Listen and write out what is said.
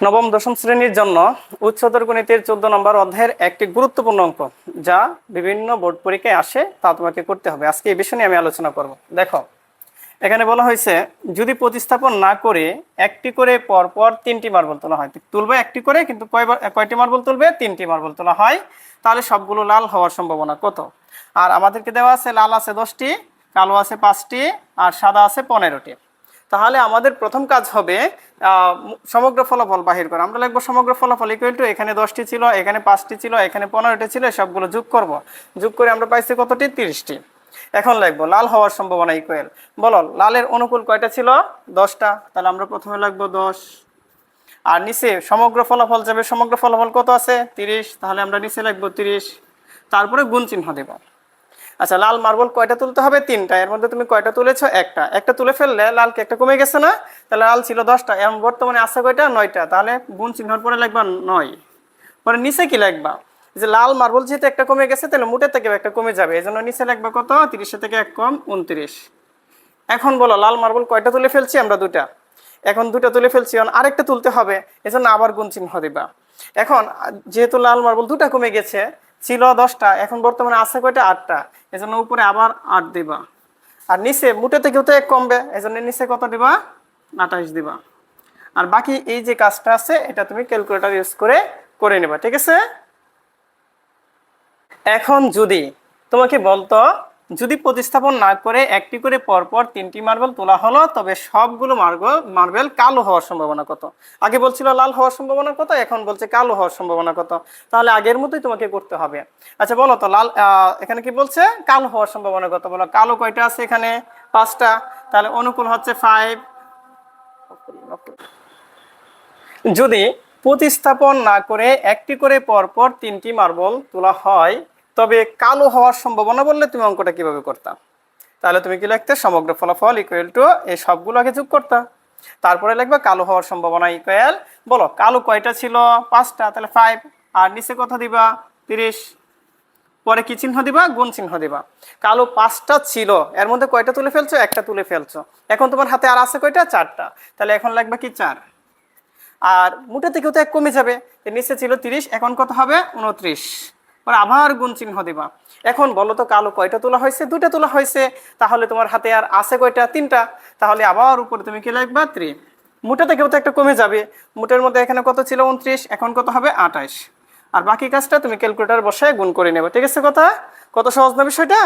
নবম দশম শ্রেণীর জন্য উচ্চতর গণিতের 14 নম্বর অধ্যায়ের একটি গুরুত্বপূর্ণ অঙ্ক, যা বিভিন্ন বোর্ড পরীক্ষায় আসে, তা তোমাকে করতে হবে। আজকে এই বিষয় নিয়ে আমি আলোচনা করব। দেখো, এখানে বলা হয়েছে যদি প্রতিস্থাপন না করে একটি করে পরপর 3টি মার্বল তোলা হয়, তুলবে একটি করে, কিন্তু কয়টি মার্বল তুলবে? 3টি মার্বল তোলা হয়, তাহলে সবগুলো লাল হওয়ার সম্ভাবনা কত? আর আমাদেরকে দেওয়া আছে লাল আছে 10টি, কালো আছে 5টি, আর সাদা আছে 15টি। তাহলে আমাদের প্রথম কাজ হবে সমগ্র ফলাফল বাহির করা। আমরা লিখবো সমগ্র ফলাফল ইকুয়াল টু, এখানে 10টি ছিল, এখানে 5টি ছিল, এখানে 15টি ছিল, সবগুলো যোগ করব। যোগ করে আমরা পাইছি কতটি? 30টি। এখন লিখবো লাল হওয়ার সম্ভাবনা ইকুয়াল, বলো লালের অনুকূল কয়টা ছিল? 10টা। তাহলে আমরা প্রথমে লিখবো 10, আর নিচে সমগ্র ফলাফল যাবে, সমগ্র ফলাফল কত আছে? 30, তাহলে আমরা নিচে লিখবো 30, তারপরে গুণ চিহ্ন দেব। আচ্ছা, লাল মার্বল কয়টা তুলতে হবে? 3টা। এর মধ্যে তুমি কয়টা তুলেছো? একটা। একটা তুলে ফেললে লালকে একটা কমে গেছে না? তাহলে লাল ছিল 10টা, এখন বর্তমানে আছে কয়টা? 9টা। তাহলে গুণ চিহ্নর পরে লিখবা 9। পরে নিচে কি লিখবা? যে লাল মার্বল যেহেতু একটা কমে গেছে, তাহলে মুটের থেকে একটা কমে যাবে, এই জন্য নিচে লিখবা কত? 30 থেকে 1 কম 29। এখন বলো লাল মার্বল কয়টা তুলে ফেলছি? আমরা 2টা। এখন 2টা তুলে ফেলছি, এখন আরেকটা তুলতে হবে, এজন্য আবার গুণ চিহ্ন দিবা। এখন যেহেতু লাল মার্বল 2টা কমে গেছে, ছিল 10টা, এখন বর্তমানে আছে কয়টা? 8টা, এজন্য উপরে আবার 8 দিবা। আর নিচে মুটে থেকেও তো 1 কমবে, এজন্য নিচে কত দিবা? 28 দিবা। আর বাকি এই যে কাজটা আছে, এটা তুমি ক্যালকুলেটর ইউজ করে নেবা, ঠিক আছে? এখন যদি তোমাকে বলতো যদি প্রতিস্থাপন না করে একটি করে পরপর 3টি মার্বেল তোলা হলো, তবে সবগুলো মার্বেল কালো হওয়ার সম্ভাবনা কত? আগে বলছিল লাল হওয়ার সম্ভাবনা কত, এখন বলছে কালো হওয়ার সম্ভাবনা কত। তাহলে আগের মতোই তোমাকে করতে হবে। আচ্ছা বলো তো, লাল এখানে কি বলছে? কালো হওয়ার সম্ভাবনা কত? বলো কালো কয়টা আছে? এখানে 5টা। তাহলে অনুকূল হচ্ছে 5। যদি প্রতিস্থাপন না করে একটি করে পরপর 3টি মার্বল তোলা হয়, তবে কালো হওয়ার সম্ভাবনা বললে তুমি অঙ্কটা কিভাবে করতা? তাহলে তুমি কি লিখতে? সমগ্র ফলাফল ইকুয়াল টু এই সবগুলো আগে যোগ করতা, তারপরে লিখবা কালো হওয়ার সম্ভাবনা ইকুয়াল, বলো কালো কয়টা ছিল? 5টা, তাহলে 5, আর নিচে কত দিবা? 30। পরে কি চিহ্ন দিবা? গুণ চিহ্ন দিবা। কালো 5টা ছিল, এর মধ্যে কয়টা তুলে ফেলছো? একটা তুলে ফেলছো। এখন তোমার হাতে আর আছে কয়টা? 4টা। তাহলে এখন লিখবা কি? 4। আর মুঠে থেকেও তো 1 কমে যাবে, নিচে ছিল 30, এখন কত হবে? 29। পরে আবার গুণ চিহ্ন দিবা। এখন বলো তো কালো কয়টা তোলা হয়েছে? 2টা তোলা হয়েছে, তাহলে তোমার হাতে আর আছে কয়টা? 3টা। তাহলে আবার উপরে তুমি কি লিখবা? 3। মুঠে থেকেও তো একটা কমে যাবে, মুঠের মধ্যে এখানে কত ছিল? 29, এখন কত হবে? 28। আর বাকি কাজটা তুমি ক্যালকুলেটর বসায় গুণ করে নেবে, ঠিক আছে? কত সহজ না বিষয়টা?